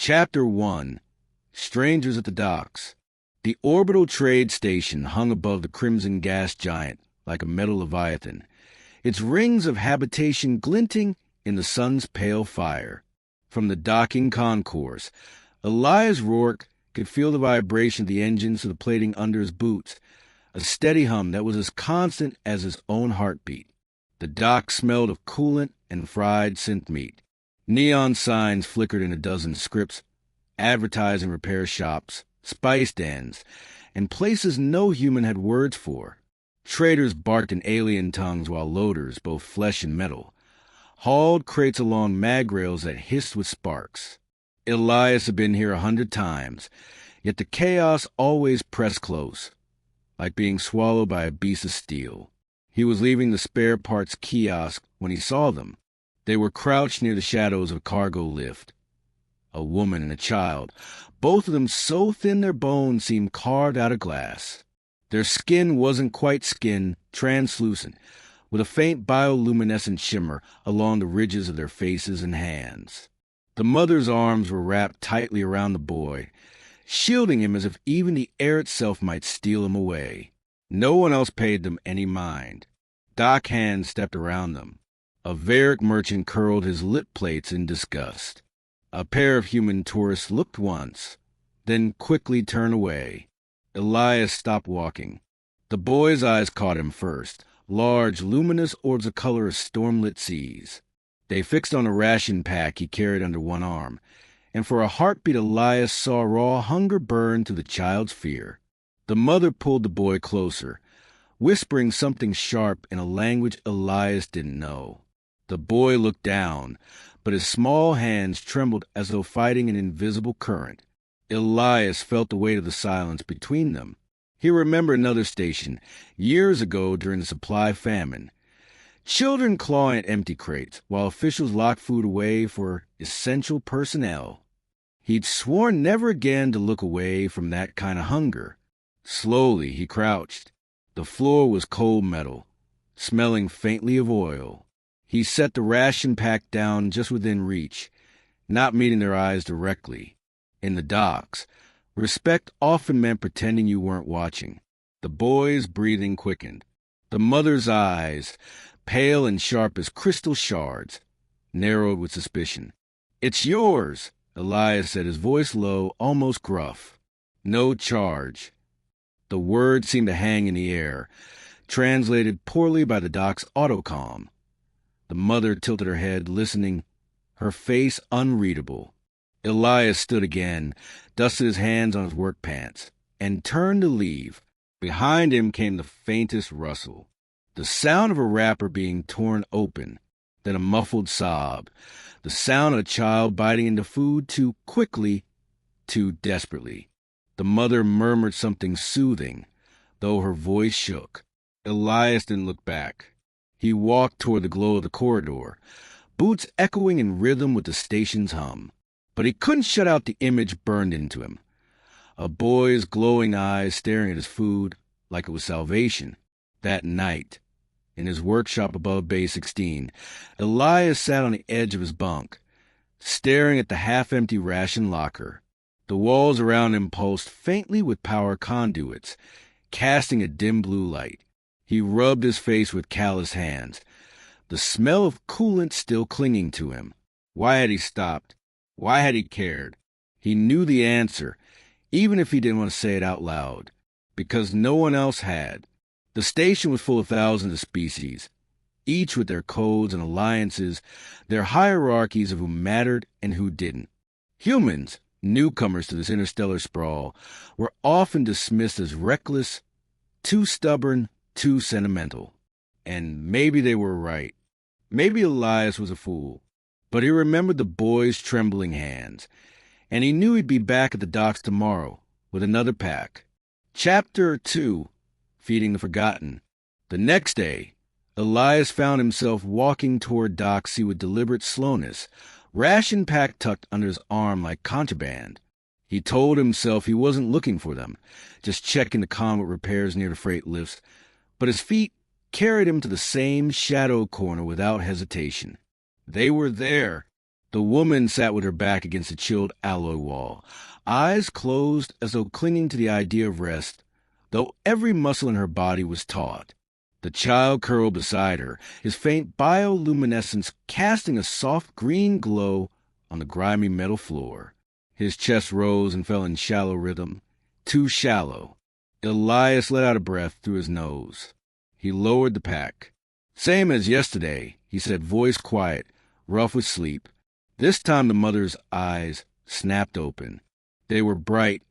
Chapter 1. Strangers at the Docks. The orbital trade station hung above the crimson gas giant like a metal leviathan, its rings of habitation glinting in the sun's pale fire. From the docking concourse, Elias Rourke could feel the vibration of the engines to the plating under his boots, a steady hum that was as constant as his own heartbeat. The dock smelled of coolant and fried synth meat. Neon signs flickered in a dozen scripts, advertising repair shops, spice dens, and places no human had words for. Traders barked in alien tongues while loaders, both flesh and metal, hauled crates along mag rails that hissed with sparks. Elias had been here 100 times, yet the chaos always pressed close, like being swallowed by a beast of steel. He was leaving the spare parts kiosk when he saw them. They were crouched near the shadows of a cargo lift. A woman and a child, both of them so thin their bones seemed carved out of glass. Their skin wasn't quite skin, translucent, with a faint bioluminescent shimmer along the ridges of their faces and hands. The mother's arms were wrapped tightly around the boy, shielding him as if even the air itself might steal him away. No one else paid them any mind. Dock hands stepped around them. A Varick merchant curled his lip plates in disgust. A pair of human tourists looked once, then quickly turned away. Elias stopped walking. The boy's eyes caught him first, large, luminous orbs of color of stormlit seas. They fixed on a ration pack he carried under one arm, and for a heartbeat Elias saw raw hunger burn through the child's fear. The mother pulled the boy closer, whispering something sharp in a language Elias didn't know. The boy looked down, but his small hands trembled as though fighting an invisible current. Elias felt the weight of the silence between them. He remembered another station, years ago during the supply famine. Children clawing at empty crates, while officials locked food away for essential personnel. He'd sworn never again to look away from that kind of hunger. Slowly he crouched. The floor was cold metal, smelling faintly of oil. He set the ration pack down just within reach, not meeting their eyes directly. In the docks, respect often meant pretending you weren't watching. The boy's breathing quickened. The mother's eyes, pale and sharp as crystal shards, narrowed with suspicion. "It's yours," Elias said, his voice low, almost gruff. "No charge." The word seemed to hang in the air, translated poorly by the dock's autocom. The mother tilted her head, listening, her face unreadable. Elias stood again, dusted his hands on his work pants, and turned to leave. Behind him came the faintest rustle, the sound of a wrapper being torn open, then a muffled sob, the sound of a child biting into food too quickly, too desperately. The mother murmured something soothing, though her voice shook. Elias didn't look back. He walked toward the glow of the corridor, boots echoing in rhythm with the station's hum. But he couldn't shut out the image burned into him. A boy's glowing eyes staring at his food like it was salvation. That night, in his workshop above Bay 16, Elias sat on the edge of his bunk, staring at the half-empty ration locker. The walls around him pulsed faintly with power conduits, casting a dim blue light. He rubbed his face with calloused hands, the smell of coolant still clinging to him. Why had he stopped? Why had he cared? He knew the answer, even if he didn't want to say it out loud, because no one else had. The station was full of thousands of species, each with their codes and alliances, their hierarchies of who mattered and who didn't. Humans, newcomers to this interstellar sprawl, were often dismissed as reckless, too stubborn, too sentimental. And maybe they were right. Maybe Elias was a fool. But he remembered the boy's trembling hands, and he knew he'd be back at the docks tomorrow with another pack. Chapter 2. Feeding the Forgotten. The next day, Elias found himself walking toward Doxy with deliberate slowness, ration pack tucked under his arm like contraband. He told himself he wasn't looking for them, just checking the convoy repairs near the freight lifts, but his feet carried him to the same shadow corner without hesitation. They were there. The woman sat with her back against a chilled alloy wall, eyes closed as though clinging to the idea of rest, though every muscle in her body was taut. The child curled beside her, his faint bioluminescence casting a soft green glow on the grimy metal floor. His chest rose and fell in shallow rhythm, too shallow. Elias let out a breath through his nose. He lowered the pack. "Same as yesterday," he said, voice quiet, rough with sleep. This time the mother's eyes snapped open. They were bright,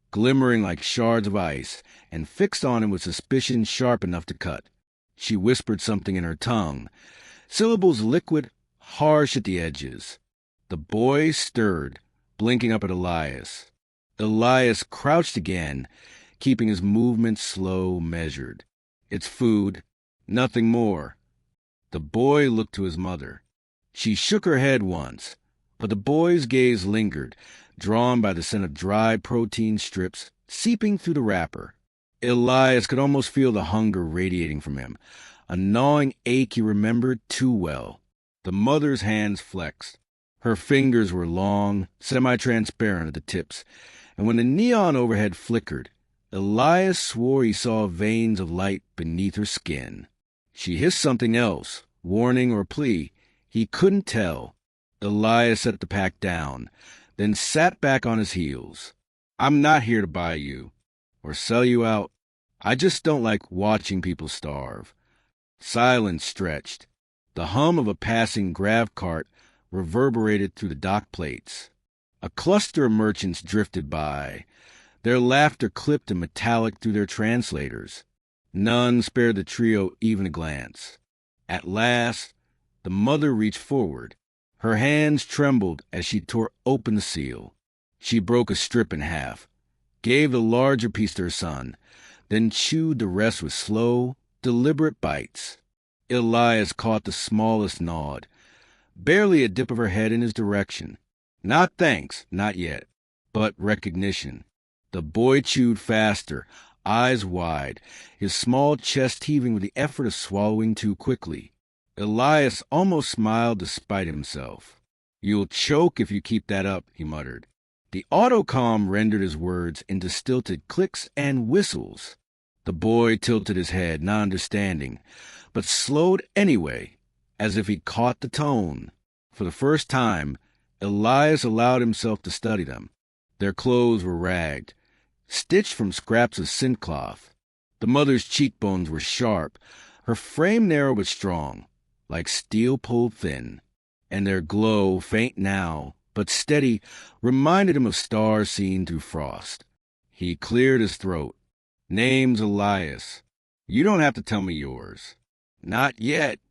glimmering like shards of ice, and fixed on him with suspicion sharp enough to cut. She whispered something in her tongue, syllables liquid, harsh at the edges. The boy stirred, blinking up at Elias. Elias crouched again, keeping his movements slow, measured. "It's food, nothing more." The boy looked to his mother. She shook her head once, but the boy's gaze lingered, drawn by the scent of dry protein strips seeping through the wrapper. Elias could almost feel the hunger radiating from him, a gnawing ache he remembered too well. The mother's hands flexed. Her fingers were long, semi-transparent at the tips, and when the neon overhead flickered, Elias swore he saw veins of light beneath her skin. She hissed something else, warning or plea. He couldn't tell. Elias set the pack down, then sat back on his heels. "I'm not here to buy you or sell you out. I just don't like watching people starve." Silence stretched. The hum of a passing grav cart reverberated through the dock plates. A cluster of merchants drifted by, their laughter clipped and metallic through their translators. None spared the trio even a glance. At last, the mother reached forward. Her hands trembled as she tore open the seal. She broke a strip in half, gave the larger piece to her son, then chewed the rest with slow, deliberate bites. Elias caught the smallest nod, barely a dip of her head in his direction. Not thanks, not yet, but recognition. The boy chewed faster, eyes wide, his small chest heaving with the effort of swallowing too quickly. Elias almost smiled despite himself. "You'll choke if you keep that up," he muttered. The autocom rendered his words into stilted clicks and whistles. The boy tilted his head, not understanding, but slowed anyway, as if he caught the tone. For the first time, Elias allowed himself to study them. Their clothes were ragged, stitched from scraps of scent cloth. The mother's cheekbones were sharp, her frame narrow but strong, like steel pulled thin, and their glow, faint now, but steady, reminded him of stars seen through frost. He cleared his throat. "Name's Elias. You don't have to tell me yours." "Not yet."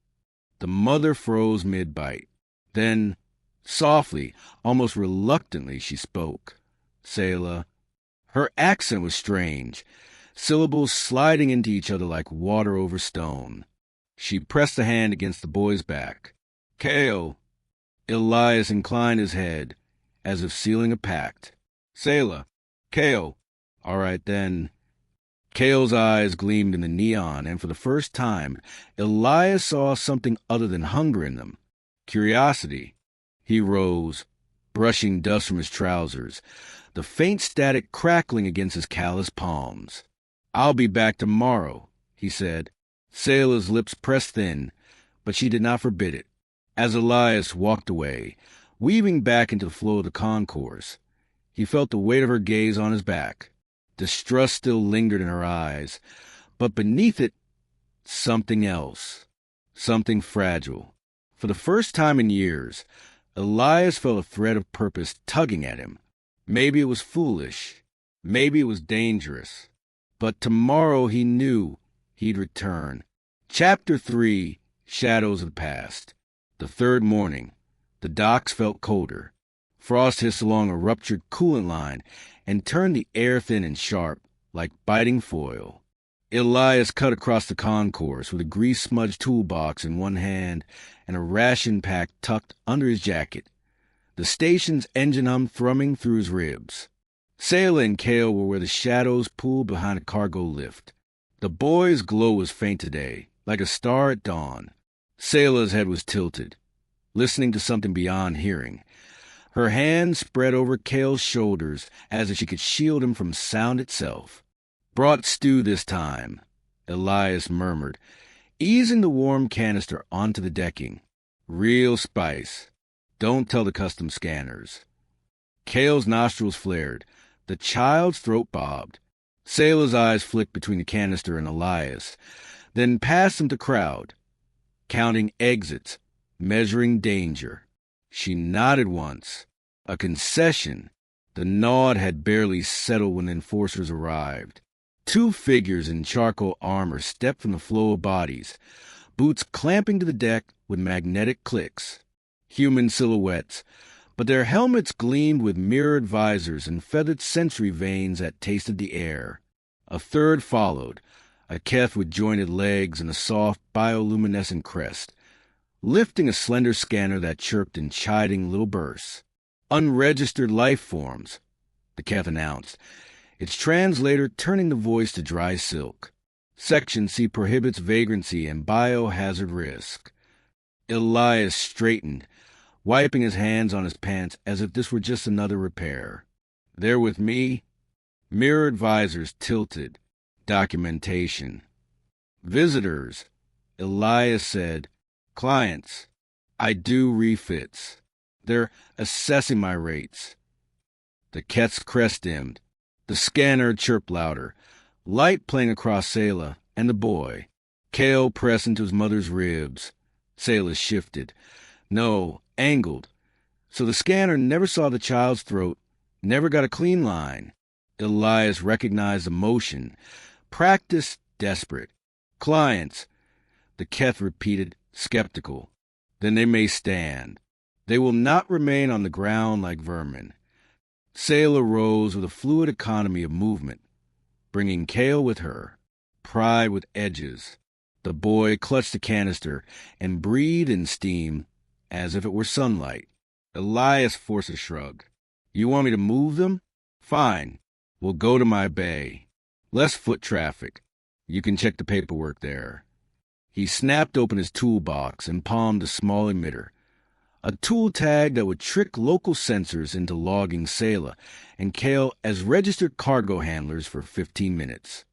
The mother froze mid-bite. Then, softly, almost reluctantly, she spoke. "Selah." Her accent was strange, syllables sliding into each other like water over stone. She pressed a hand against the boy's back. "Kale." Elias inclined his head, as if sealing a pact. "Selah. Kale." "All right, then." Kale's eyes gleamed in the neon, and for the first time, Elias saw something other than hunger in them. Curiosity. He rose, brushing dust from his trousers, the faint static crackling against his calloused palms. "I'll be back tomorrow," he said. Selah's lips pressed thin, but she did not forbid it. As Elias walked away, weaving back into the flow of the concourse, he felt the weight of her gaze on his back. Distrust still lingered in her eyes, but beneath it, something else, something fragile. For the first time in years, Elias felt a thread of purpose tugging at him. Maybe it was foolish, maybe it was dangerous, but tomorrow he knew he'd return. Chapter 3, Shadows of the Past. The third morning, the docks felt colder. Frost hissed along a ruptured coolant line and turned the air thin and sharp, like biting foil. Elias cut across the concourse with a grease-smudged toolbox in one hand and a ration pack tucked under his jacket. The station's engine hum thrumming through his ribs. Selah and Kale were where the shadows pooled behind a cargo lift. The boy's glow was faint today, like a star at dawn. Selah's head was tilted. listening to something beyond hearing. Her hands spread over Kale's shoulders as if she could shield him from sound itself. "Brought stew this time," Elias murmured, easing the warm canister onto the decking. "Real spice. Don't tell the custom scanners." Kale's nostrils flared. The child's throat bobbed. Sayla's eyes flicked between the canister and Elias, then past him to Crowd, counting exits, measuring danger. She nodded once. A concession. The nod had barely settled when the enforcers arrived. Two figures in charcoal armor stepped from the flow of bodies, boots clamping to the deck with magnetic clicks. Human silhouettes, but their helmets gleamed with mirrored visors and feathered sensory vanes that tasted the air. A third followed, a Keth with jointed legs and a soft bioluminescent crest, lifting a slender scanner that chirped in chiding little bursts. "Unregistered life forms," the Keth announced, its translator turning the voice to dry silk. "Section C prohibits vagrancy and biohazard risk." Elias straightened, wiping his hands on his pants as if this were just another repair. "They're with me." Mirrored visors tilted. Documentation. "Visitors," Elias said. "Clients. I do refits. They're assessing my rates." The Keth's crest dimmed. The scanner chirped louder, light playing across Sayla and the boy. Kale pressed into his mother's ribs. Sayla shifted. No, angled. So the scanner never saw the child's throat, never got a clean line. Elias recognized the motion. Practice desperate. "Clients," the Keth repeated, skeptical. "Then they may stand. They will not remain on the ground like vermin." Sayla rose with a fluid economy of movement, bringing Kale with her, pride with edges. The boy clutched the canister and breathed in steam as if it were sunlight. Elias forced a shrug. "You want me to move them? Fine. We'll go to my bay. Less foot traffic. You can check the paperwork there." He snapped open his toolbox and palmed a small emitter, a tool tag that would trick local sensors into logging Sayla and Kale as registered cargo handlers for 15 minutes.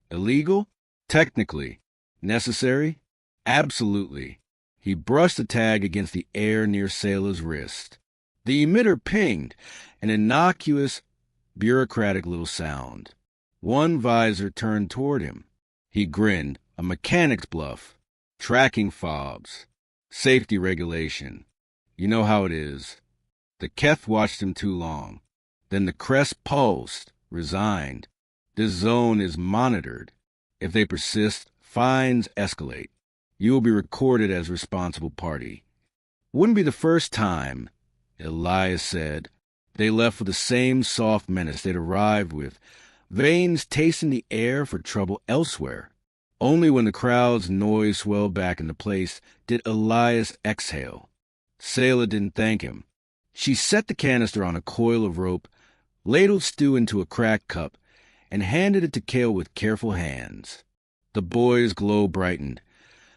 Illegal? Technically. Necessary? Absolutely. He brushed the tag against the air near Sayla's wrist. The emitter pinged, an innocuous, bureaucratic little sound. One visor turned toward him. He grinned, a mechanic's bluff. Tracking fobs. Safety regulation. You know how it is. The Keth watched him too long. Then the crest pulsed, resigned. This zone is monitored. If they persist, fines escalate. You will be recorded as responsible party. Wouldn't be the first time, Elias said. They left with the same soft menace they'd arrived with, veins tasting the air for trouble elsewhere. Only when the crowd's noise swelled back into place did Elias exhale. Sayla didn't thank him. She set the canister on a coil of rope, ladled stew into a cracked cup, and handed it to Kale with careful hands. The boy's glow brightened,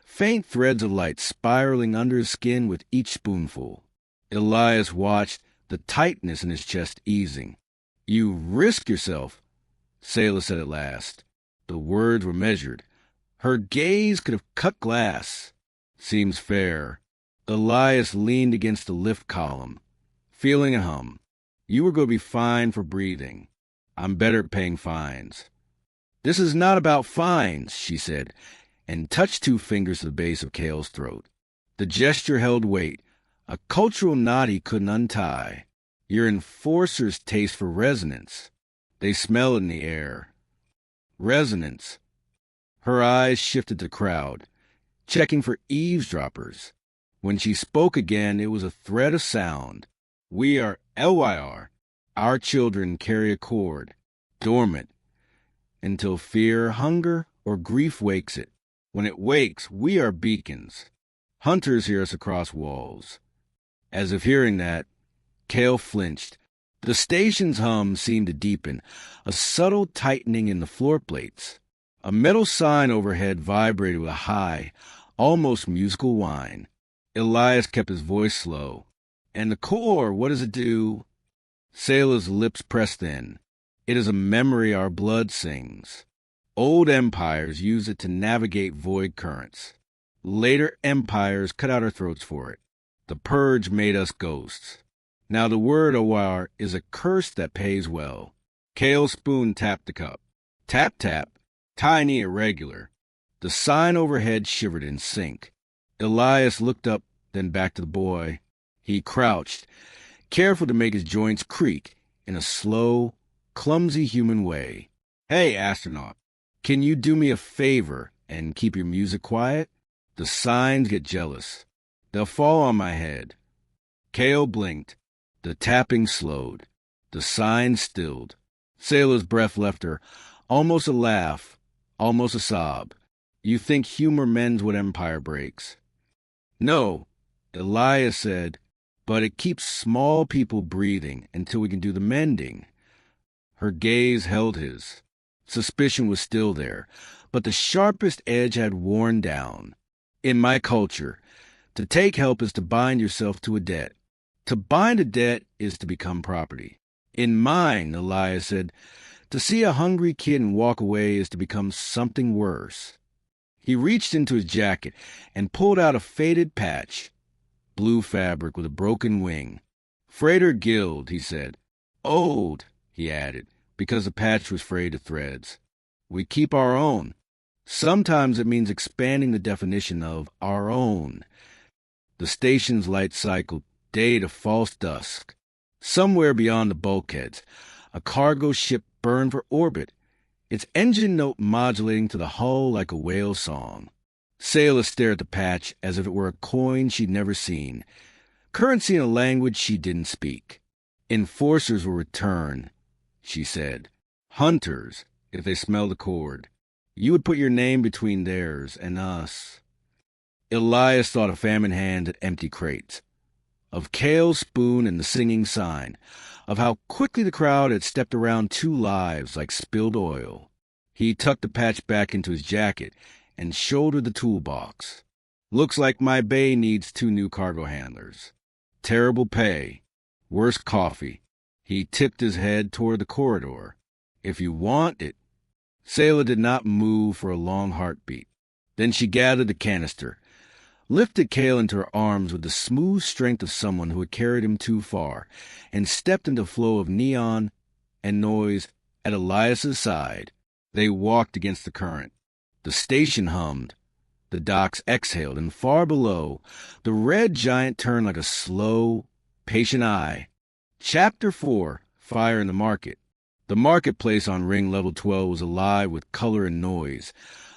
faint threads of light spiraling under his skin with each spoonful. Elias watched, the tightness in his chest easing. "You risk yourself," Sayla said at last. The words were measured. Her gaze could have cut glass. "Seems fair." Elias leaned against the lift column, feeling a hum. "You were going to be fined for breathing. I'm better at paying fines." "This is not about fines," she said, and touched two fingers to the base of Kale's throat. The gesture held weight, a cultural knot he couldn't untie. Your enforcers taste for resonance. They smell in the air. Resonance. Her eyes shifted to the crowd, checking for eavesdroppers. When she spoke again, it was a thread of sound. "We are LYR. Our children carry a cord, dormant, until fear, hunger, or grief wakes it. When it wakes, we are beacons. Hunters hear us across walls." As if hearing that, Kale flinched. The station's hum seemed to deepen, a subtle tightening in the floor plates. A metal sign overhead vibrated with a high, almost musical whine. Elias kept his voice slow. And the core, what does it do? Sailor's lips pressed in. It is a memory our blood sings. Old empires used it to navigate void currents. Later empires cut out our throats for it. The purge made us ghosts. Now the word Awar is a curse that pays well. Kale's spoon tapped the cup. Tap, tap. Tiny, irregular. The sign overhead shivered in sync. Elias looked up, then back to the boy. He crouched, careful to make his joints creak in a slow, clumsy human way. Hey, astronaut, can you do me a favor and keep your music quiet? The signs get jealous. They'll fall on my head. Kale blinked. The tapping slowed. The signs stilled. Sailor's breath left her, almost a laugh, almost a sob. You think humor mends what empire breaks? No, Elias said, but it keeps small people breathing until we can do the mending. Her gaze held his. Suspicion was still there, but the sharpest edge had worn down. In my culture, to take help is to bind yourself to a debt. To bind a debt is to become property. In mine, Elias said, to see a hungry kid and walk away is to become something worse. He reached into his jacket and pulled out a faded patch, blue fabric with a broken wing. Freighter Guild, he said. Old, he added, because the patch was frayed to threads. We keep our own. Sometimes it means expanding the definition of our own. The station's light cycled day to false dusk. Somewhere beyond the bulkheads, a cargo ship burned for orbit, its engine note modulating to the hull like a whale song. Sailor stared at the patch as if it were a coin she'd never seen, currency in a language she didn't speak. Enforcers will return, she said. Hunters, if they smelled a cord. You would put your name between theirs and us. Elias thought of famine hand at empty crates, of Kale's spoon and the singing sign, of how quickly the crowd had stepped around two lives like spilled oil. He tucked the patch back into his jacket and shouldered the toolbox. Looks like my bay needs 2 new cargo handlers. Terrible pay. Worse coffee. He tipped his head toward the corridor. If you want it. Sailor did not move for a long heartbeat. Then she gathered the canister, lifted Kale into her arms with the smooth strength of someone who had carried him too far, and stepped into a flow of neon and noise at Elias's side. They walked against the current. The station hummed. The docks exhaled, and far below, the red giant turned like a slow, patient eye. Chapter 4, Fire in the Market. The marketplace on Ring Level 12 was alive with color and noise.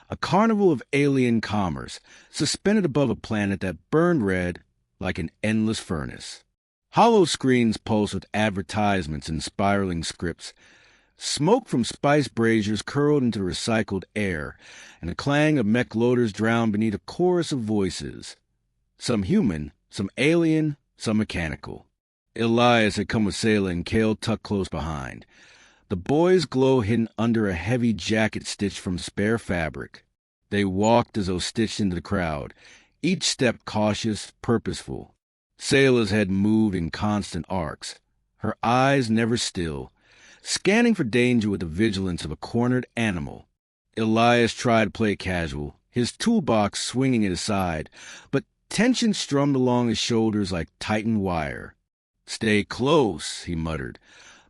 A carnival of alien commerce, suspended above a planet that burned red like an endless furnace. Hollow screens pulsed with advertisements and spiraling scripts. Smoke from spice braziers curled into recycled air, and the clang of mech loaders drowned beneath a chorus of voices. Some human, some alien, some mechanical. Elias had come with Sailor and Kale tucked close behind. The boy's glow hidden under a heavy jacket stitched from spare fabric. They walked as though stitched into the crowd, each step cautious, purposeful. Sailor's head moved in constant arcs, her eyes never still, scanning for danger with the vigilance of a cornered animal. Elias tried to play casual, his toolbox swinging at his side, but tension strummed along his shoulders like tightened wire. "Stay close," he muttered,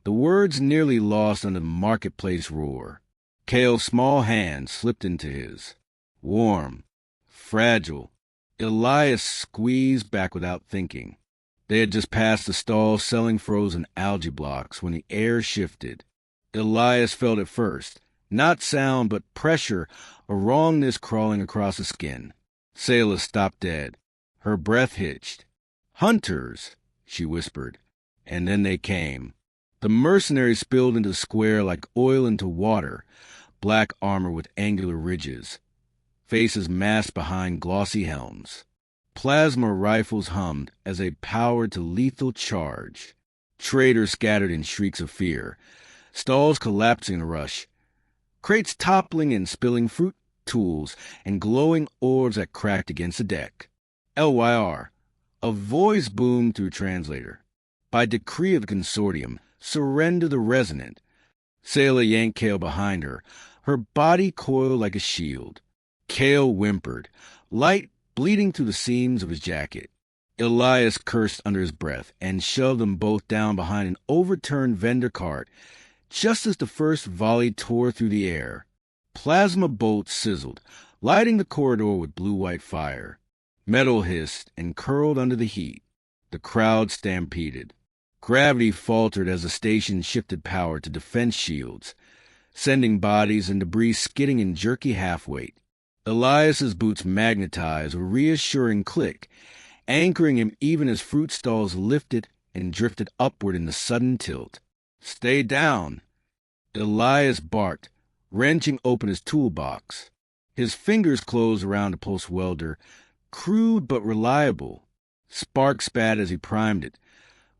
the words nearly lost under the marketplace roar. Kale's small hand slipped into his. Warm. Fragile. Elias squeezed back without thinking. They had just passed the stall selling frozen algae blocks when the air shifted. Elias felt it first. Not sound, but pressure, a wrongness crawling across the skin. Sailor stopped dead. Her breath hitched. "Hunters," she whispered. And then they came. The mercenaries spilled into the square like oil into water, black armor with angular ridges, faces masked behind glossy helms. Plasma rifles hummed as they powered to lethal charge. Traders scattered in shrieks of fear, stalls collapsing in a rush, crates toppling and spilling fruit, tools, and glowing orbs that cracked against the deck. LYR, A voice boomed through translator. By decree of the consortium, surrender the resonant. Sailor yanked Kale behind her, her body coiled like a shield. Kale whimpered, light bleeding through the seams of his jacket. Elias cursed under his breath and shoved them both down behind an overturned vendor cart just as the first volley tore through the air. Plasma bolts sizzled, lighting the corridor with blue-white fire. Metal hissed and curled under the heat. The crowd stampeded. Gravity faltered as the station shifted power to defense shields, sending bodies and debris skidding in jerky half-weight. Elias's boots magnetized a reassuring click, anchoring him even as fruit stalls lifted and drifted upward in the sudden tilt. "Stay down!" Elias barked, wrenching open his toolbox. His fingers closed around the pulse welder, crude but reliable. Sparks spat as he primed it,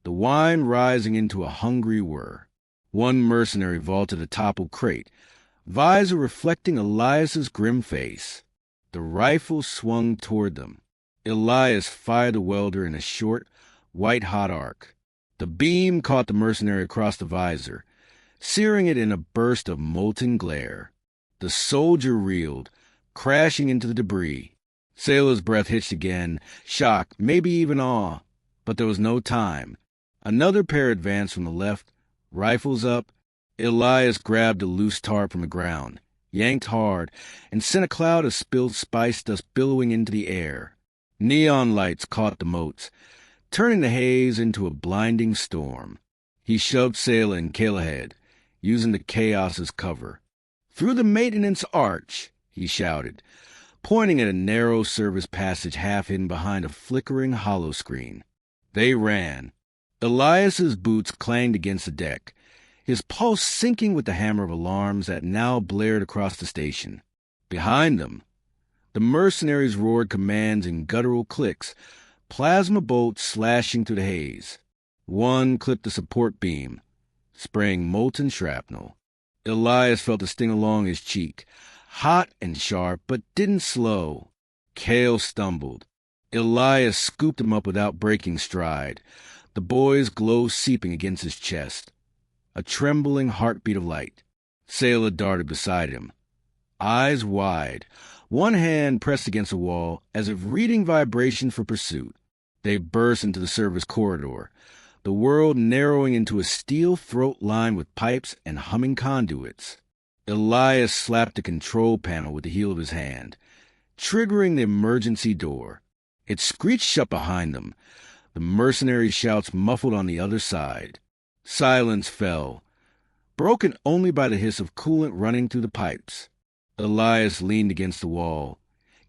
the wine rising into a hungry whir. One mercenary vaulted a toppled crate, visor reflecting Elias's grim face. The rifle swung toward them. Elias fired the welder in a short, white-hot arc. The beam caught the mercenary across the visor, searing it in a burst of molten glare. The soldier reeled, crashing into the debris. Sailor's breath hitched again, shock, maybe even awe. But there was no time. Another pair advanced from the left, rifles up. Elias grabbed a loose tarp from the ground, yanked hard, and sent a cloud of spilled spice dust billowing into the air. Neon lights caught the motes, turning the haze into a blinding storm. He shoved Sailor and Kale ahead, using the chaos as cover. "Through the maintenance arch," he shouted, pointing at a narrow service passage half hidden behind a flickering hollow screen. They ran. Elias's boots clanged against the deck, his pulse syncing with the hammer of alarms that now blared across the station. Behind them, the mercenaries roared commands in guttural clicks, plasma bolts slashing through the haze. One clipped the support beam, spraying molten shrapnel. Elias felt the sting along his cheek, hot and sharp, but didn't slow. Kale stumbled. Elias scooped him up without breaking stride, the boy's glow seeping against his chest. A trembling heartbeat of light. Sailor darted beside him, eyes wide, one hand pressed against the wall as if reading vibration for pursuit. They burst into the service corridor, the world narrowing into a steel throat lined with pipes and humming conduits. Elias slapped the control panel with the heel of his hand, triggering the emergency door. It screeched shut behind them, the mercenary shouts muffled on the other side. Silence fell, broken only by the hiss of coolant running through the pipes. Elias leaned against the wall.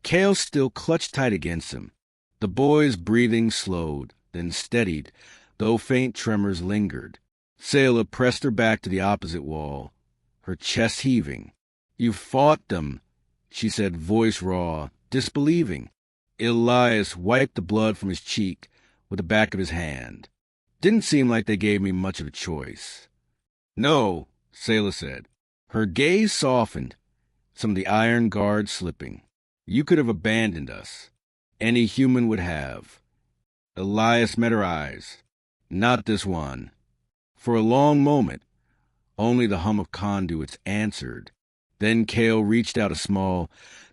Kale still clutched tight against him. The boy's breathing slowed, then steadied, though faint tremors lingered. Sailor pressed her back to the opposite wall, her chest heaving. "You fought them," she said, voice raw, disbelieving. Elias wiped the blood from his cheek with the back of his hand. "Didn't seem like they gave me much of a choice." "No," Sailor said. Her gaze softened, some of the iron guard slipping. "You could have abandoned us. Any human would have." Elias met her eyes. "Not this one." For a long moment, only the hum of conduits answered. Then Kale reached out a small,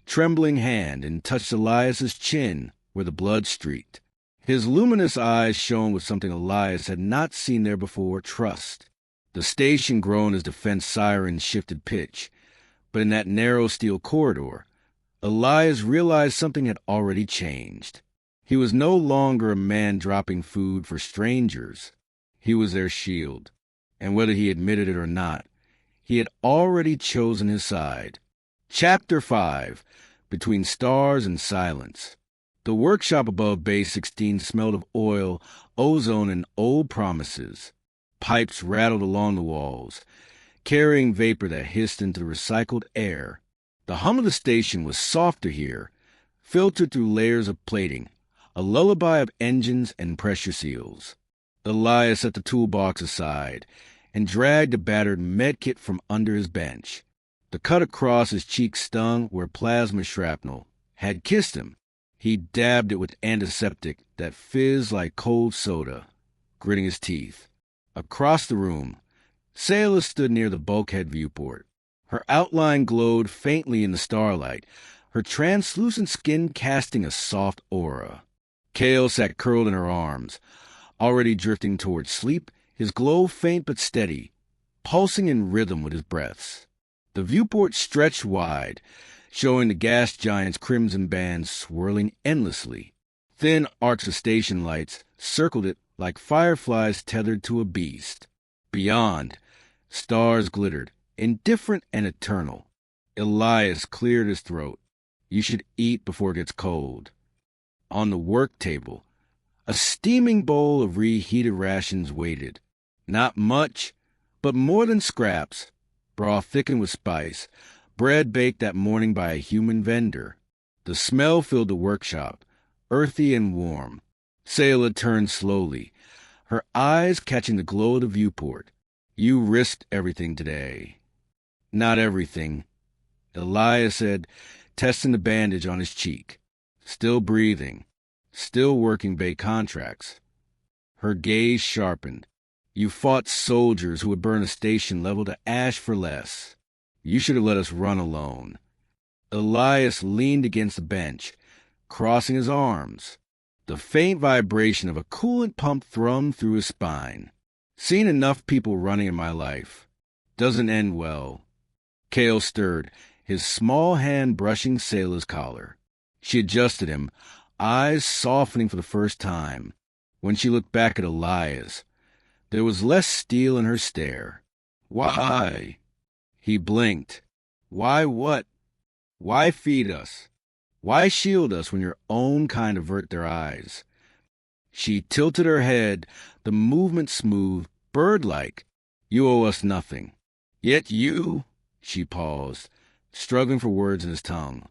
trembling hand and touched Elias's chin where the blood streaked. His luminous eyes shone with something Elias had not seen there before, trust. The station groaned as defense sirens shifted pitch, but in that narrow steel corridor, Elias realized something had already changed. He was no longer a man dropping food for strangers. He was their shield, and whether he admitted it or not, he had already chosen his side. Chapter 5, Between Stars and Silence. The workshop above Base 16 smelled of oil, ozone, and old promises. Pipes rattled along the walls, carrying vapor that hissed into the recycled air. The hum of the station was softer here, filtered through layers of plating, a lullaby of engines and pressure seals. Elias set the toolbox aside and dragged a battered medkit from under his bench. The cut across his cheek stung where plasma shrapnel had kissed him. He dabbed it with antiseptic that fizzed like cold soda, gritting his teeth. Across the room, Sayla stood near the bulkhead viewport. Her outline glowed faintly in the starlight, her translucent skin casting a soft aura. Kale sat curled in her arms, already drifting towards sleep, his glow faint but steady, pulsing in rhythm with his breaths. The viewport stretched wide, showing the gas giant's crimson bands swirling endlessly. Thin arcs of station lights circled it like fireflies tethered to a beast. Beyond, stars glittered, indifferent and eternal. Elias cleared his throat. You should eat before it gets cold. On the work table, a steaming bowl of reheated rations waited. Not much, but more than scraps. Broth thickened with spice, bread baked that morning by a human vendor. The smell filled the workshop, earthy and warm. Sayla turned slowly, her eyes catching the glow of the viewport. You risked everything today. Not everything, Elias said, testing the bandage on his cheek. Still breathing, still working bay contracts. Her gaze sharpened. You fought soldiers who would burn a station level to ash for less. You should have let us run alone. Elias leaned against the bench, crossing his arms. The faint vibration of a coolant pump thrummed through his spine. Seen enough people running in my life. Doesn't end well. Kale stirred, his small hand brushing Sayla's collar. She adjusted him, eyes softening for the first time. When she looked back at Elias, there was less steel in her stare. Why? He blinked. Why what? Why feed us? Why shield us when your own kind avert their eyes? She tilted her head, the movement smooth, bird-like. You owe us nothing. Yet you, she paused, struggling for words in his tongue,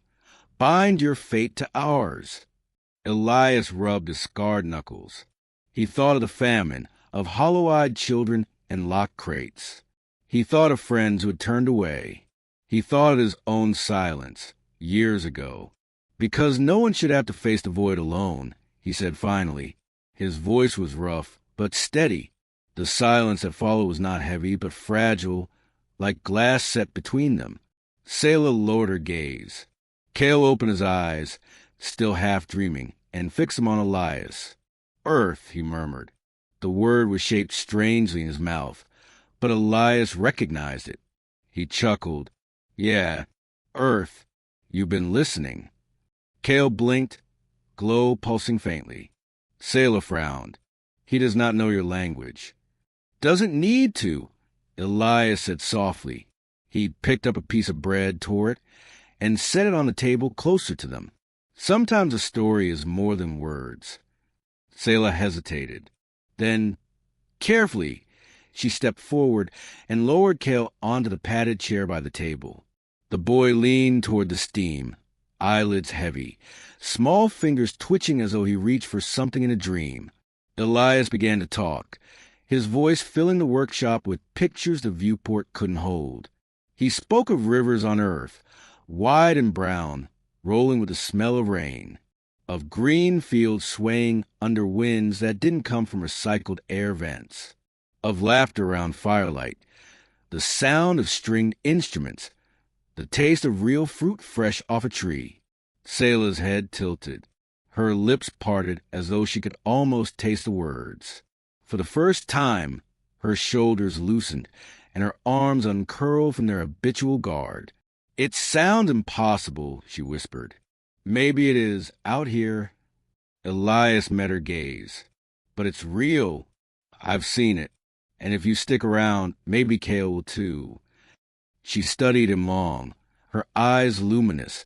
bind your fate to ours. Elias rubbed his scarred knuckles. He thought of the famine, of hollow-eyed children and locked crates. He thought of friends who had turned away. He thought of his own silence, years ago. Because no one should have to face the void alone, he said finally. His voice was rough, but steady. The silence that followed was not heavy, but fragile, like glass set between them. Sayla lowered her gaze. Kale opened his eyes, still half dreaming, and fixed them on Elias. Earth, he murmured. The word was shaped strangely in his mouth, but Elias recognized it. He chuckled. Yeah, Earth, you've been listening. Kale blinked, glow pulsing faintly. Sayla frowned. He does not know your language. Doesn't need to, Elias said softly. He picked up a piece of bread, tore it, and set it on the table closer to them. Sometimes a story is more than words. Sayla hesitated. Then, carefully, she stepped forward and lowered Kale onto the padded chair by the table. The boy leaned toward the steam, eyelids heavy, small fingers twitching as though he reached for something in a dream. Elias began to talk, his voice filling the workshop with pictures the viewport couldn't hold. He spoke of rivers on Earth, wide and brown, rolling with the smell of rain, of green fields swaying under winds that didn't come from recycled air vents, of laughter around firelight, the sound of stringed instruments, the taste of real fruit fresh off a tree. Sayla's head tilted. Her lips parted as though she could almost taste the words. For the first time, her shoulders loosened and her arms uncurled from their habitual guard. It sounds impossible, she whispered. Maybe it is, out here. Elias met her gaze. But it's real. I've seen it. And if you stick around, maybe Kale will too. She studied him long, her eyes luminous,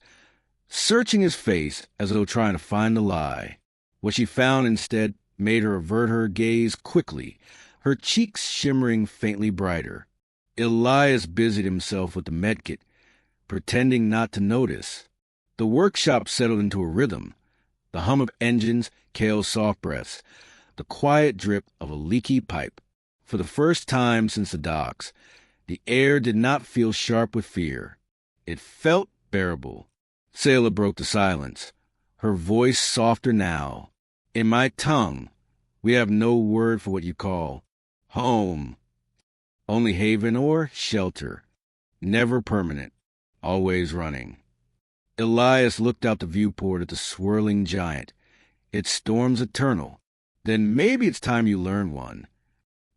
searching his face as though trying to find the lie. What she found instead made her avert her gaze quickly, her cheeks shimmering faintly brighter. Elias busied himself with the medkit, pretending not to notice. The workshop settled into a rhythm, the hum of engines, Kale's soft breaths, the quiet drip of a leaky pipe. For the first time since the docks, the air did not feel sharp with fear. It felt bearable. Sayla broke the silence. her voice softer now. "In my tongue, we have no word for what you call home. Only haven or shelter. Never permanent. Always running." Elias looked out the viewport at the swirling giant. "Its storm's eternal. Then maybe it's time you learn one."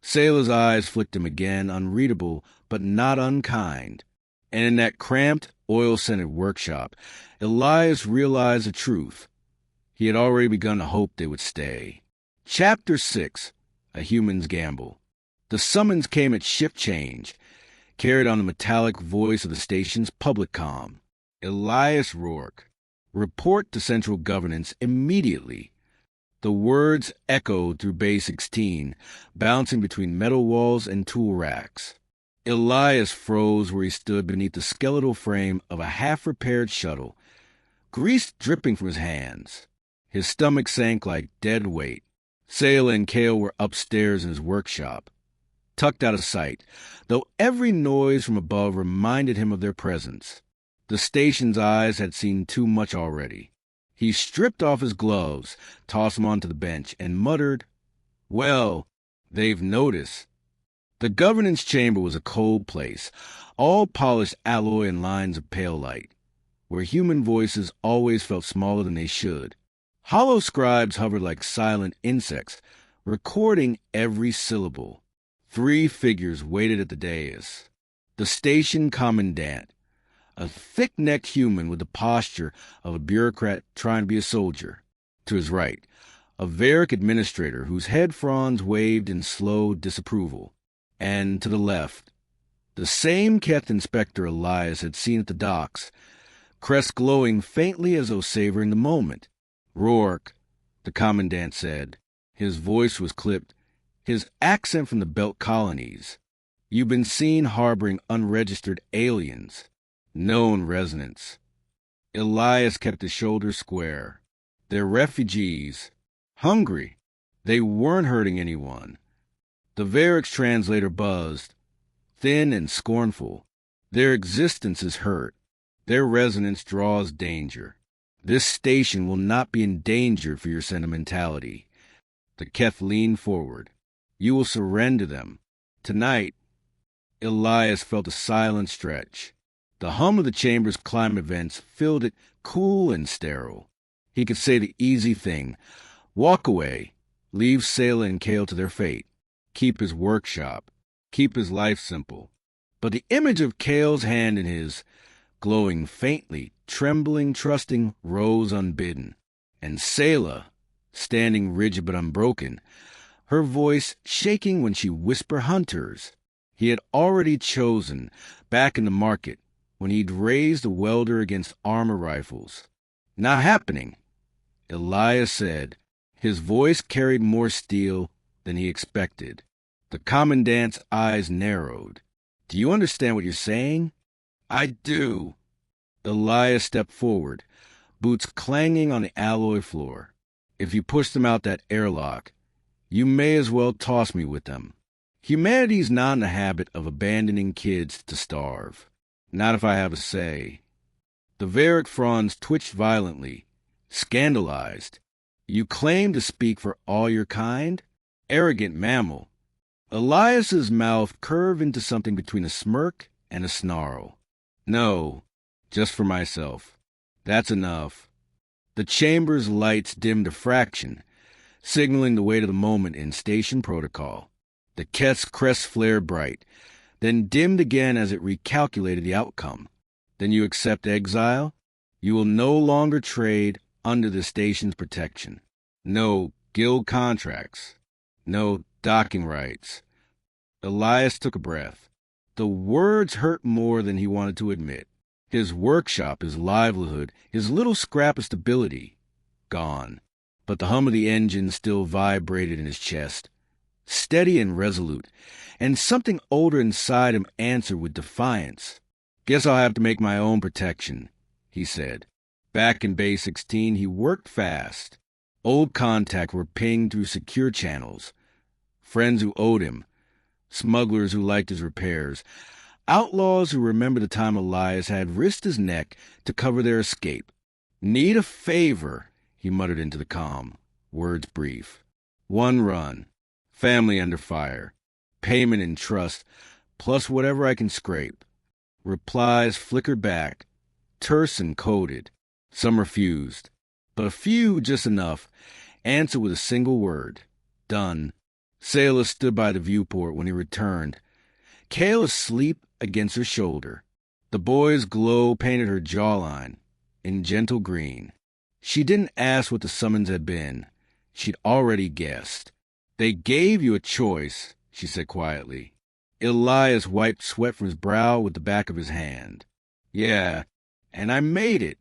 Sayla's eyes flicked him again, unreadable but not unkind. And in that cramped, oil-scented workshop, Elias realized the truth. He had already begun to hope they would stay. Chapter 6, A Human's Gamble. The summons came at shift change, carried on the metallic voice of the station's public comm. "Elias Rourke, report to Central Governance immediately." The words echoed through Bay 16, bouncing between metal walls and tool racks. Elias froze where he stood beneath the skeletal frame of a half-repaired shuttle, grease dripping from his hands. His stomach sank like dead weight. Sayla and Kale were upstairs in his workshop, tucked out of sight, though every noise from above reminded him of their presence. The station's eyes had seen too much already. He stripped off his gloves, tossed them onto the bench, and muttered, "Well, they've noticed." The governance chamber was a cold place, all polished alloy and lines of pale light, where human voices always felt smaller than they should. Hollow scribes hovered like silent insects, recording every syllable. 3 figures waited at the dais. The station commandant, a thick-necked human with the posture of a bureaucrat trying to be a soldier. To his right, a Varick administrator whose head fronds waved in slow disapproval. And to the left, the same Keth Inspector Elias had seen at the docks, crest glowing faintly as though savoring the moment. "Rourke," the commandant said. His voice was clipped, his accent from the Belt Colonies. "You've been seen harboring unregistered aliens. Known resonance." Elias kept his shoulders square. "They're refugees. Hungry. They weren't hurting anyone." The Varick's translator buzzed, thin and scornful. "Their existence is hurt. Their resonance draws danger. This station will not be endangered for your sentimentality." The Keth leaned forward. "You will surrender them. Tonight." Elias felt a silent stretch. The hum of the chamber's climate vents filled it cool and sterile. He could say the easy thing, walk away, leave Sayla and Kale to their fate, keep his workshop, keep his life simple. But the image of Kale's hand in his, glowing faintly, trembling, trusting, rose unbidden. And Sayla, standing rigid but unbroken, her voice shaking when she whispered hunters. He had already chosen, back in the market, when he'd raised a welder against armor rifles. "Not happening," Elias said. His voice carried more steel than he expected. The commandant's eyes narrowed. "Do you understand what you're saying?" "I do." Elias stepped forward, boots clanging on the alloy floor. "If you push them out that airlock, you may as well toss me with them. Humanity's not in the habit of abandoning kids to starve. Not if I have a say." The Varick fronds twitched violently, scandalized. "You claim to speak for all your kind? Arrogant mammal." Elias's mouth curved into something between a smirk and a snarl. "No, just for myself. That's enough." The chamber's lights dimmed a fraction, signaling the weight of the moment in station protocol. The Keth's crest flared bright, then dimmed again as it recalculated the outcome. "Then you accept exile? You will no longer trade under the station's protection. No guild contracts. No docking rights." Elias took a breath. The words hurt more than he wanted to admit. His workshop, his livelihood, his little scrap of stability, gone. But the hum of the engine still vibrated in his chest, steady and resolute, and something older inside him answered with defiance. "Guess I'll have to make my own protection," he said. Back in Bay 16, he worked fast. Old contacts were pinged through secure channels. Friends who owed him, smugglers who liked his repairs, outlaws who remembered the time Elias had risked his neck to cover their escape. "Need a favor," he muttered into the calm, words brief. One run. Family under fire. Payment in trust, plus whatever I can scrape. Replies flickered back, terse and coded. Some refused, but a few, just enough, answered with a single word. Done. Sailor stood by the viewport when he returned, Kale asleep against her shoulder. The boy's glow painted her jawline in gentle green. She didn't ask what the summons had been. She'd already guessed. They gave you a choice, she said quietly. Elias wiped sweat from his brow with the back of his hand. Yeah, and I made it.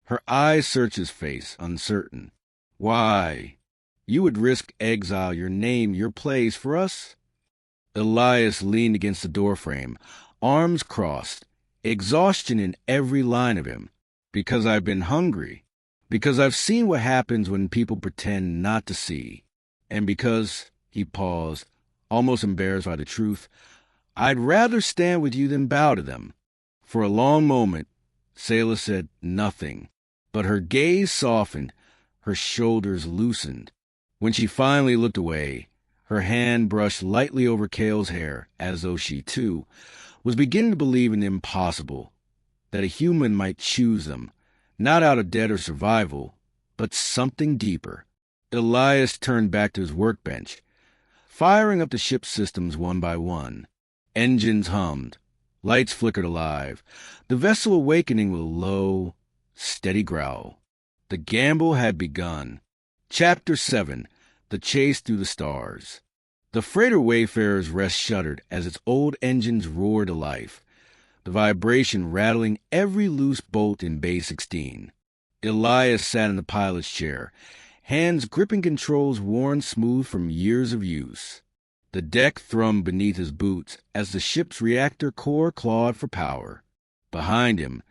Her eyes searched his face, uncertain. Why? You would risk exile, your name, your place, for us? Elias leaned against the doorframe, arms crossed, exhaustion in every line of him. Because I've been hungry. Because I've seen what happens when people pretend not to see. And because, he paused, almost embarrassed by the truth, I'd rather stand with you than bow to them. For a long moment, Selah said nothing, but her gaze softened, her shoulders loosened. When she finally looked away, her hand brushed lightly over Kale's hair, as though she, too, was beginning to believe in the impossible, that a human might choose them, not out of debt or survival, but something deeper. Elias turned back to his workbench, firing up the ship's systems one by one. Engines hummed, lights flickered alive, the vessel awakening with a low, steady growl. The gamble had begun. Chapter 7, The Chase Through the Stars. The freighter Wayfarer's Rest shuddered as its old engines roared to life, the vibration rattling every loose bolt in Bay 16. Elias sat in the pilot's chair, hands gripping controls worn smooth from years of use. The deck thrummed beneath his boots as the ship's reactor core clawed for power. Behind him,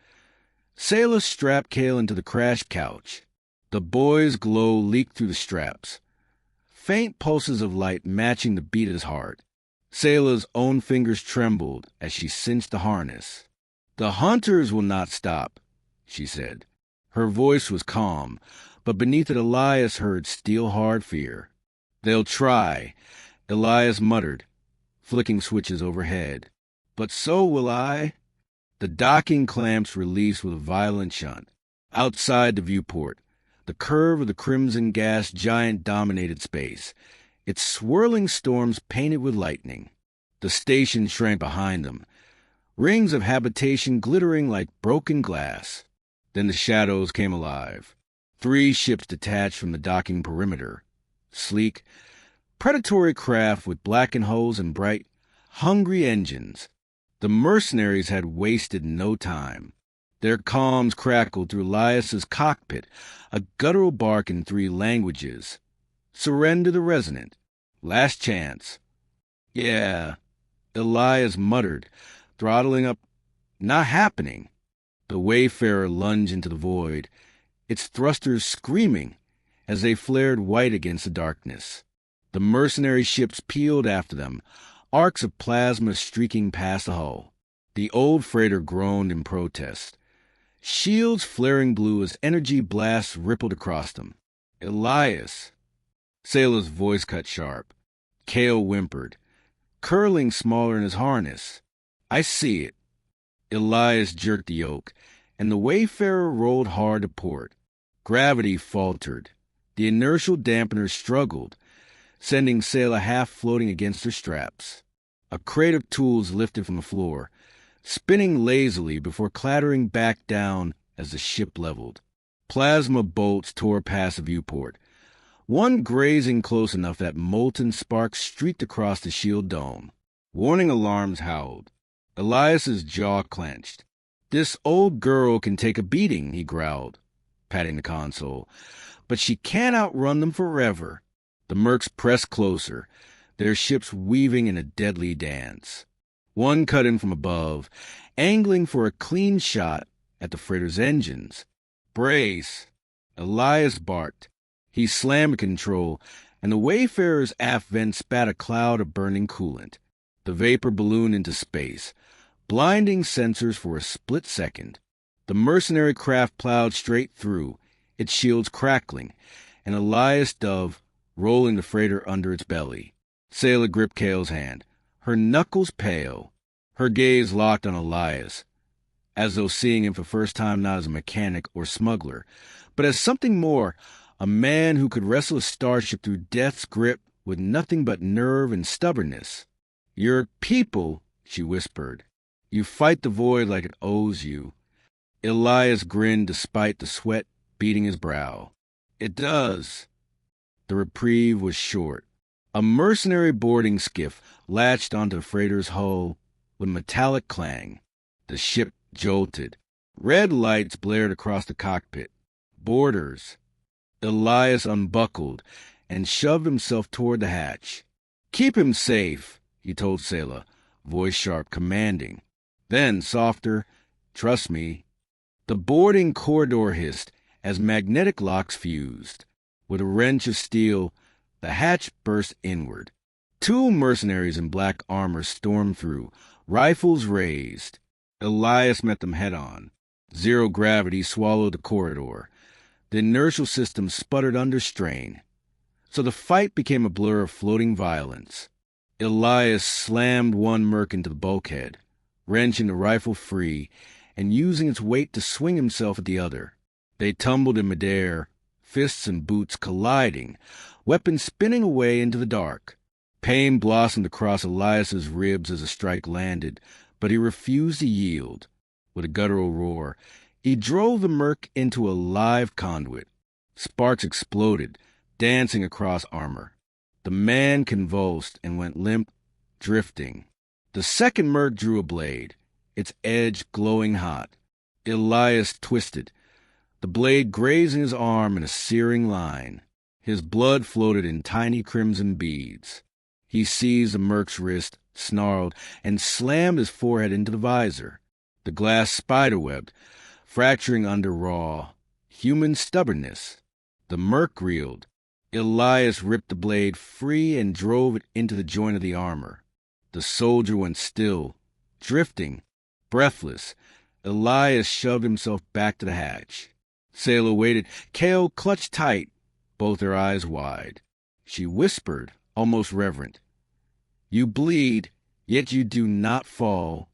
Selah strapped Kale into the crash couch. The boy's glow leaked through the straps, faint pulses of light matching the beat of his heart. Selah's own fingers trembled as she cinched the harness. The hunters will not stop, she said. Her voice was calm, but beneath it Elias heard steel-hard fear. They'll try, Elias muttered, flicking switches overhead. But so will I. The docking clamps released with a violent shunt. Outside the viewport, the curve of the crimson gas giant dominated space, its swirling storms painted with lightning. The station shrank behind them, rings of habitation glittering like broken glass. Then the shadows came alive. 3 ships detached from the docking perimeter. Sleek, predatory craft with blackened hulls and bright, hungry engines. The mercenaries had wasted no time. Their comms crackled through Elias's cockpit, a guttural bark in 3 languages. Surrender the resonant. Last chance. Yeah, Elias muttered, throttling up. Not happening. The Wayfarer lunged into the void, its thrusters screaming as they flared white against the darkness. The mercenary ships peeled after them, arcs of plasma streaking past the hull. The old freighter groaned in protest, shields flaring blue as energy blasts rippled across them. Elias! Selah's voice cut sharp. Kale whimpered, curling smaller in his harness. I see it. Elias jerked the yoke, and the Wayfarer rolled hard to port. Gravity faltered. The inertial dampeners struggled, sending Selah half floating against her straps. A crate of tools lifted from the floor, spinning lazily before clattering back down as the ship leveled. Plasma bolts tore past the viewport, one grazing close enough that molten sparks streaked across the shield dome. Warning alarms howled. Elias's jaw clenched. This old girl can take a beating, he growled, patting the console, but she can't outrun them forever. The mercs pressed closer, their ships weaving in a deadly dance. One cut in from above, angling for a clean shot at the freighter's engines. Brace! Elias barked. He slammed control, and the Wayfarer's aft vent spat a cloud of burning coolant. The vapor ballooned into space, blinding sensors for a split second. The mercenary craft plowed straight through, its shields crackling, and Elias Dove rolling the freighter under its belly. Sayla gripped Cale's hand, her knuckles pale, her gaze locked on Elias, as though seeing him for the first time not as a mechanic or smuggler, but as something more, a man who could wrestle a starship through death's grip with nothing but nerve and stubbornness. "Your people," she whispered. "You fight the void like it owes you." Elias grinned despite the sweat beading his brow. "It does." The reprieve was short. A mercenary boarding skiff latched onto the freighter's hull with a metallic clang. The ship jolted. Red lights blared across the cockpit. Boarders. Elias unbuckled and shoved himself toward the hatch. "Keep him safe," he told Sayla, voice sharp, commanding. Then, softer, "Trust me." The boarding corridor hissed as magnetic locks fused. With a wrench of steel, the hatch burst inward. Two mercenaries in black armor stormed through, rifles raised. Elias met them head-on. Zero gravity swallowed the corridor. The inertial system sputtered under strain. So the fight became a blur of floating violence. Elias slammed one merc into the bulkhead, wrenching the rifle free and using its weight to swing himself at the other. They tumbled in midair, fists and boots colliding, weapons spinning away into the dark. Pain blossomed across Elias's ribs as the strike landed, but he refused to yield. With a guttural roar, he drove the merc into a live conduit. Sparks exploded, dancing across armor. The man convulsed and went limp, drifting. The second merc drew a blade, its edge glowing hot. Elias twisted, the blade grazing his arm in a searing line. His blood floated in tiny crimson beads. He seized the merc's wrist, snarled, and slammed his forehead into the visor. The glass spiderwebbed, fracturing under raw, human stubbornness. The merc reeled. Elias ripped the blade free and drove it into the joint of the armor. The soldier went still, drifting, breathless. Elias shoved himself back to the hatch. Sayla waited. Cale clutched tight, both her eyes wide. She whispered, almost reverent, "You bleed, yet you do not fall."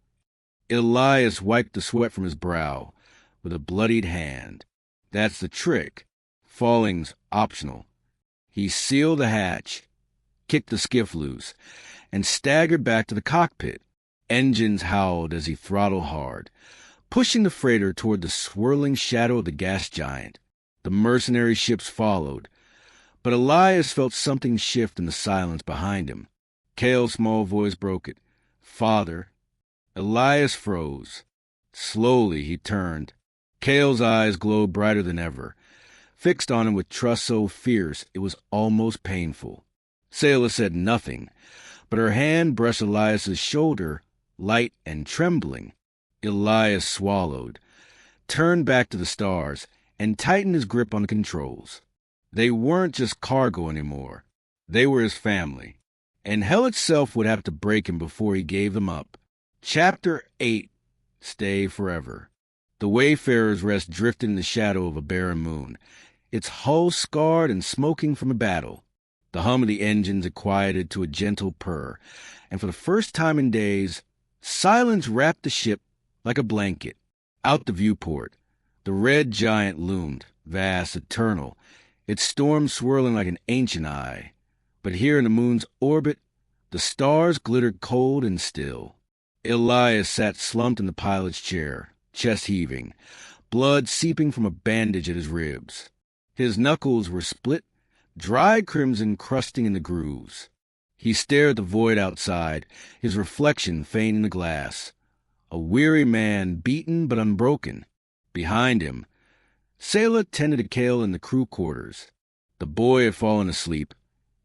Elias wiped the sweat from his brow with a bloodied hand. "That's the trick. Falling's optional." He sealed the hatch, kicked the skiff loose, and staggered back to the cockpit. Engines howled as he throttled hard, pushing the freighter toward the swirling shadow of the gas giant. The mercenary ships followed, but Elias felt something shift in the silence behind him. Cale's small voice broke it. "Father." Elias froze. Slowly he turned. Cale's eyes glowed brighter than ever, fixed on him with trust so fierce it was almost painful. Sayla said nothing, but her hand brushed Elias's shoulder, light and trembling. Elias swallowed, turned back to the stars, and tightened his grip on the controls. They weren't just cargo anymore. They were his family, and hell itself would have to break him before he gave them up. Chapter 8. Stay Forever. The Wayfarer's Rest drifted in the shadow of a barren moon, its hull scarred and smoking from a battle. The hum of the engines had quieted to a gentle purr, and for the first time in days, silence wrapped the ship like a blanket. Out the viewport, the red giant loomed, vast, eternal, its storm swirling like an ancient eye. But here in the moon's orbit, the stars glittered cold and still. Elias sat slumped in the pilot's chair, chest heaving, blood seeping from a bandage at his ribs. His knuckles were split, dry crimson crusting in the grooves. He stared at the void outside, his reflection faint in the glass. A weary man, beaten but unbroken. Behind him, Sayla tended to Cale in the crew quarters. The boy had fallen asleep,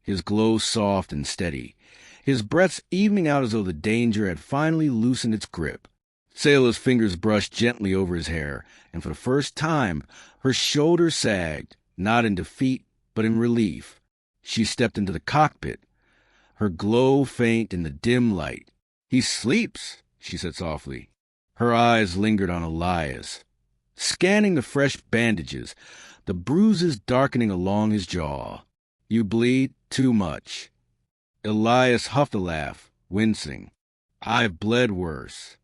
his glow soft and steady, his breaths evening out as though the danger had finally loosened its grip. Sayla's fingers brushed gently over his hair, and for the first time, her shoulders sagged, not in defeat, but in relief. She stepped into the cockpit, her glow faint in the dim light. "He sleeps," she said softly. Her eyes lingered on Elias, scanning the fresh bandages, the bruises darkening along his jaw. You bleed too much. Elias huffed a laugh, wincing. I've bled worse.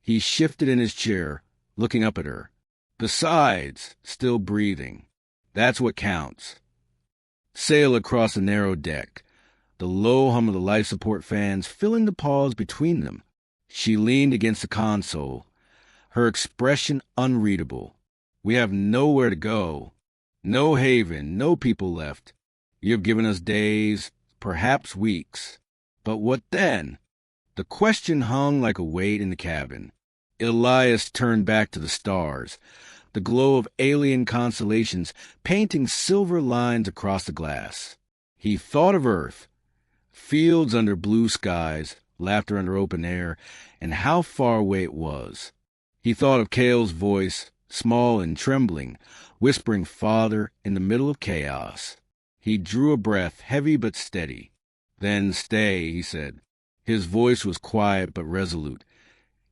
He shifted in his chair, looking up at her. Besides, still breathing. That's what counts. Sail across the narrow deck, the low hum of the life support fans filling the pause between them. She leaned against the console, her expression unreadable. We have nowhere to go. No haven, no people left. You've given us days, perhaps weeks. But what then? The question hung like a weight in the cabin. Elias turned back to the stars, the glow of alien constellations painting silver lines across the glass. He thought of Earth, fields under blue skies, laughter under open air, and how far away it was. He thought of Cale's voice, small and trembling, whispering Father in the middle of chaos. He drew a breath, heavy but steady. Then stay, he said. His voice was quiet but resolute,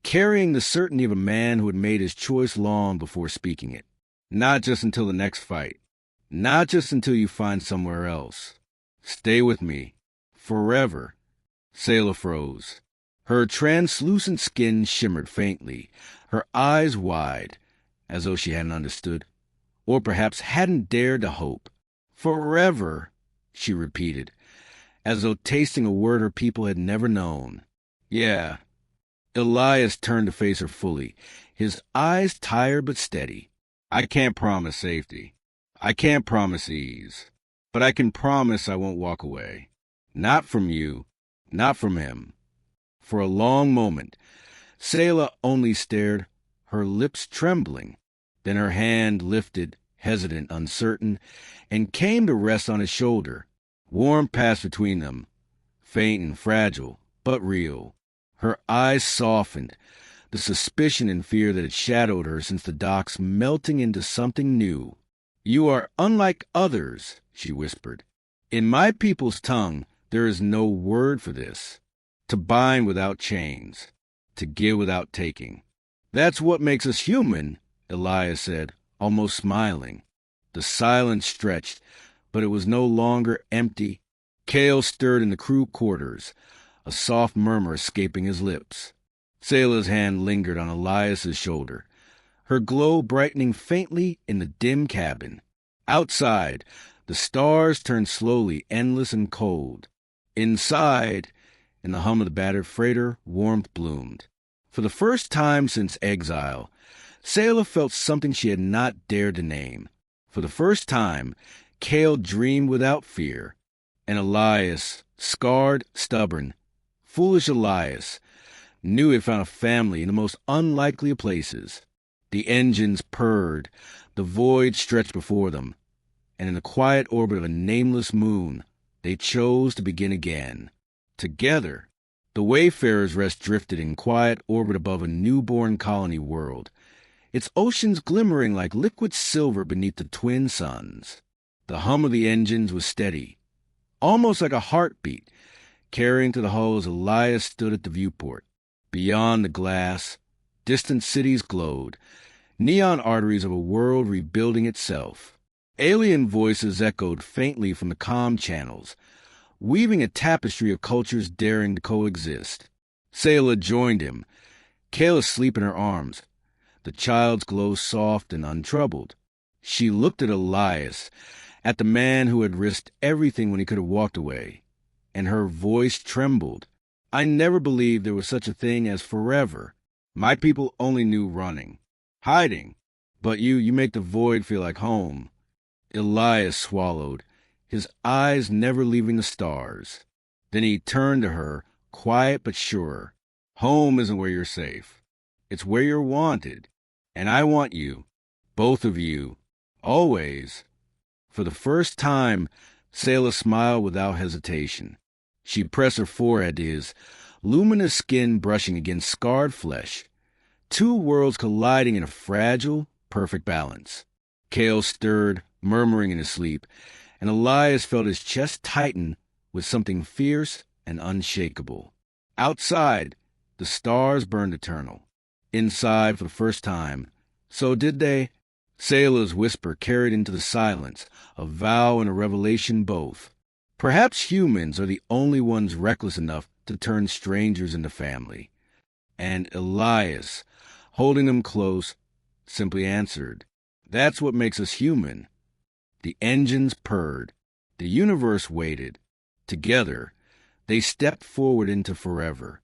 carrying the certainty of a man who had made his choice long before speaking it. Not just until the next fight. Not just until you find somewhere else. Stay with me. Forever. Sayla froze. Her translucent skin shimmered faintly, her eyes wide, as though she hadn't understood, or perhaps hadn't dared to hope. Forever, she repeated, as though tasting a word her people had never known. Yeah. Elias turned to face her fully, his eyes tired but steady. I can't promise safety. I can't promise ease. But I can promise I won't walk away. Not from you. Not from him. For a long moment, Sayla only stared, her lips trembling. Then her hand lifted, hesitant, uncertain, and came to rest on his shoulder. Warmth passed between them, faint and fragile, but real. Her eyes softened, the suspicion and fear that had shadowed her since the docks melting into something new. You are unlike others, she whispered. In my people's tongue, there is no word for this. To bind without chains, to give without taking. That's what makes us human, Elias said, almost smiling. The silence stretched, but it was no longer empty. Cale stirred in the crew quarters, a soft murmur escaping his lips. Sayla's hand lingered on Elias's shoulder, her glow brightening faintly in the dim cabin. Outside, the stars turned slowly endless and cold. Inside, in the hum of the battered freighter, warmth bloomed. For the first time since exile, Sayla felt something she had not dared to name. For the first time, Cale dreamed without fear. And Elias, scarred, stubborn, foolish Elias, knew he had found a family in the most unlikely of places. The engines purred, the void stretched before them, and in the quiet orbit of a nameless moon, they chose to begin again. Together, the wayfarer's rest drifted in quiet orbit above a newborn colony world, its oceans glimmering like liquid silver beneath the twin suns. The hum of the engines was steady, almost like a heartbeat, carrying to the hull as Elias stood at the viewport. Beyond the glass, distant cities glowed, neon arteries of a world rebuilding itself. Alien voices echoed faintly from the comm channels, weaving a tapestry of cultures daring to coexist. Sayla joined him, Cale asleep in her arms, the child's glow soft and untroubled. She looked at Elias, at the man who had risked everything when he could have walked away, and her voice trembled. I never believed there was such a thing as forever. My people only knew running, hiding. But you make the void feel like home. Elias swallowed, his eyes never leaving the stars. Then he turned to her, quiet but sure. Home isn't where you're safe. It's where you're wanted. And I want you, both of you, always. For the first time, Sayla smiled without hesitation. She pressed her forehead to his, luminous skin brushing against scarred flesh. Two worlds colliding in a fragile, perfect balance. Cale stirred, murmuring in his sleep, and Elias felt his chest tighten with something fierce and unshakable. Outside, the stars burned eternal. Inside, for the first time, so did they. Sailor's whisper carried into the silence, a vow and a revelation both. Perhaps humans are the only ones reckless enough to turn strangers into family. And Elias, holding him close, simply answered, "That's what makes us human." The engines purred. The universe waited. Together, they stepped forward into forever.